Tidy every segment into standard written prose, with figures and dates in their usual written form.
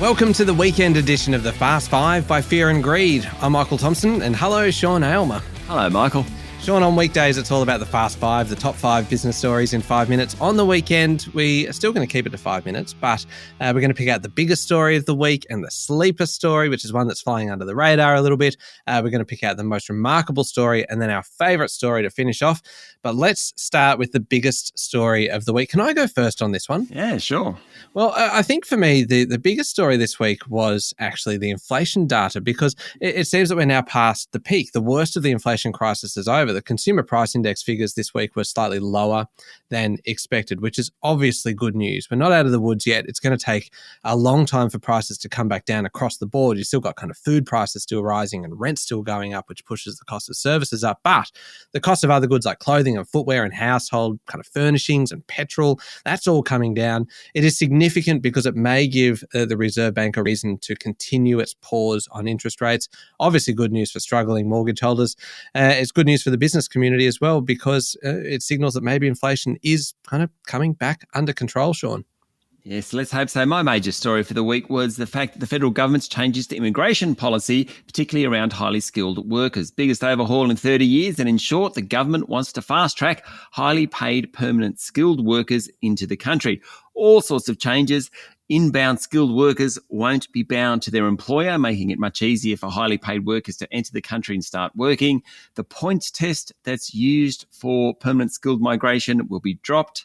Welcome to the weekend edition of the Fast Five by Fear and Greed. I'm Michael Thompson, and hello, Sean Aylmer. Hello, Michael. Sean, on weekdays, it's all about the Fast Five, the top 5 business stories in 5 minutes. On the weekend, we are still going to keep it to 5 minutes, but we're going to pick out the biggest story of the week and the sleeper story, which is one that's flying under the radar a little bit. We're going to pick out the most remarkable story and then our favourite story to finish off. But let's start with the biggest story of the week. Can I go first on this one? Yeah, sure. Well, I think for me, the biggest story this week was actually the inflation data, because it seems that we're now past the peak. The worst of the inflation crisis is over. The consumer price index figures this week were slightly lower than expected, which is obviously good news. We're not out of the woods yet. It's going to take a long time for prices to come back down across the board. You've still got kind of food prices still rising and rent still going up, which pushes the cost of services up. But the cost of other goods like clothing and footwear and household kind of furnishings and petrol, that's all coming down. It is significant because it may give the Reserve Bank a reason to continue its pause on interest rates. Obviously good news for struggling mortgage holders. It's good news for the business community as well, because it signals that maybe inflation is kind of coming back under control, Sean. Yes, let's hope so. My major story for the week was the fact that the federal government's changes to immigration policy, particularly around highly skilled workers. Biggest overhaul in 30 years. And in short, the government wants to fast-track highly paid permanent skilled workers into the country. All sorts of changes. Inbound skilled workers won't be bound to their employer, making it much easier for highly paid workers to enter the country and start working. The points test that's used for permanent skilled migration will be dropped.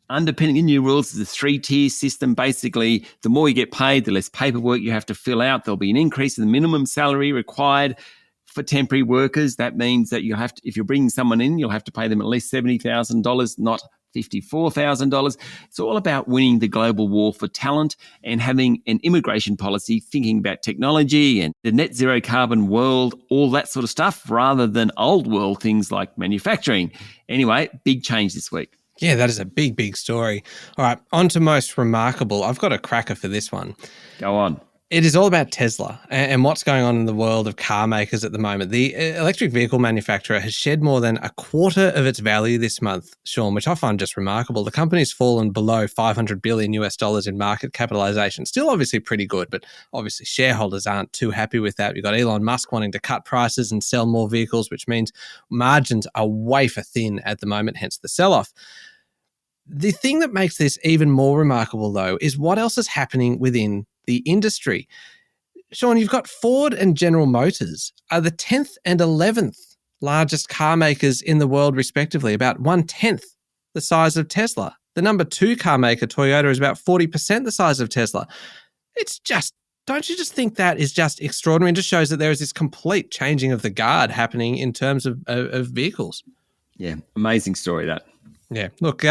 Underpinning the new rules is a 3-tier system. Basically, the more you get paid, the less paperwork you have to fill out. There'll be an increase in the minimum salary required for temporary workers. That means that you have to, if you're bringing someone in, you'll have to pay them at least $70,000, not $54,000. It's all about winning the global war for talent and having an immigration policy thinking about technology and the net zero carbon world, all that sort of stuff, rather than old world things like manufacturing. Anyway, big change this week. Yeah, that is a big, big story. All right, on to most remarkable. I've got a cracker for this one. Go on. It is all about Tesla and what's going on in the world of car makers at the moment. The electric vehicle manufacturer has shed more than a quarter of its value this month, Sean, which I find just remarkable. The company's fallen below $500 billion in market capitalization. Still obviously pretty good, but obviously shareholders aren't too happy with that. You've got Elon Musk wanting to cut prices and sell more vehicles, which means margins are wafer thin at the moment, hence the sell-off. The thing that makes this even more remarkable, though, is what else is happening within the industry. Sean, you've got Ford and General Motors are the 10th and 11th largest car makers in the world, respectively, about 1/10 the size of Tesla. The number 2 car maker, Toyota, is about 40% the size of Tesla. It's just, don't you just think that is just extraordinary, and just shows that there is this complete changing of the guard happening in terms of vehicles? Yeah, amazing story, that. Yeah. Look,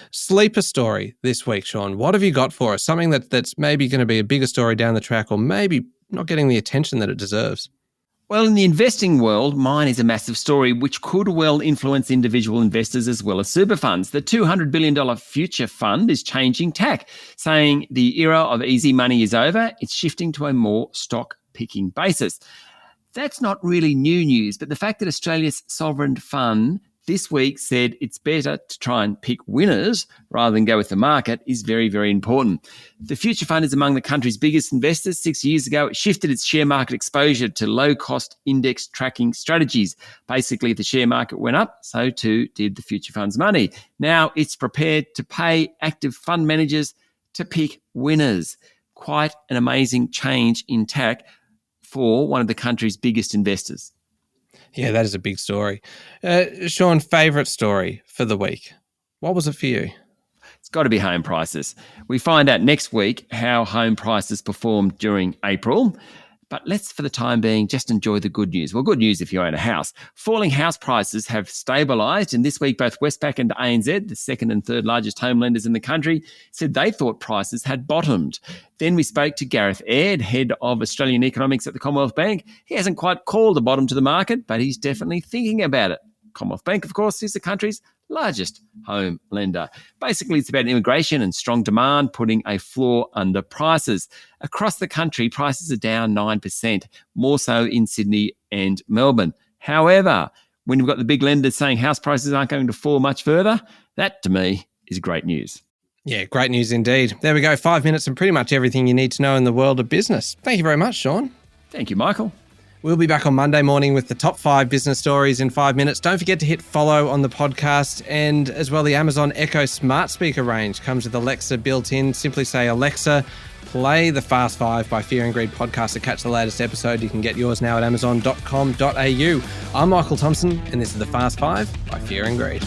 sleeper story this week, Sean. What have you got for us? Something that's maybe going to be a bigger story down the track, or maybe not getting the attention that it deserves? Well, in the investing world, mine is a massive story which could well influence individual investors as well as super funds. The $200 billion future fund is changing tack, saying the era of easy money is over. It's shifting to a more stock-picking basis. That's not really new news, but the fact that Australia's sovereign fund this week said it's better to try and pick winners rather than go with the market is very, very important. The Future Fund is among the country's biggest investors. 6 years ago, it shifted its share market exposure to low-cost index tracking strategies. Basically, if the share market went up, so too did the Future Fund's money. Now it's prepared to pay active fund managers to pick winners. Quite an amazing change in tack for one of the country's biggest investors. Yeah, that is a big story. Sean, favourite story for the week? What was it for you? It's got to be home prices. We find out next week how home prices performed during April. But let's, for the time being, just enjoy the good news. Well, good news if you own a house. Falling house prices have stabilised, and this week both Westpac and ANZ, the second and third largest home lenders in the country, said they thought prices had bottomed. Then we spoke to Gareth Aird, head of Australian economics at the Commonwealth Bank. He hasn't quite called a bottom to the market, but he's definitely thinking about it. Commonwealth Bank, of course, is the country's largest home lender. Basically, it's about immigration and strong demand putting a floor under prices. Across the country, prices are down 9%, more so in Sydney and Melbourne. However, when you've got the big lenders saying house prices aren't going to fall much further, that to me is great news. Yeah, great news indeed. There we go, 5 minutes and pretty much everything you need to know in the world of business. Thank you very much, Sean. Thank you, Michael. We'll be back on Monday morning with the top 5 business stories in 5 minutes. Don't forget to hit follow on the podcast, and as well the Amazon Echo smart speaker range comes with Alexa built in. Simply say, Alexa, play the Fast 5 by Fear and Greed podcast to catch the latest episode. You can get yours now at amazon.com.au. I'm Michael Thompson, and this is the Fast 5 by Fear and Greed.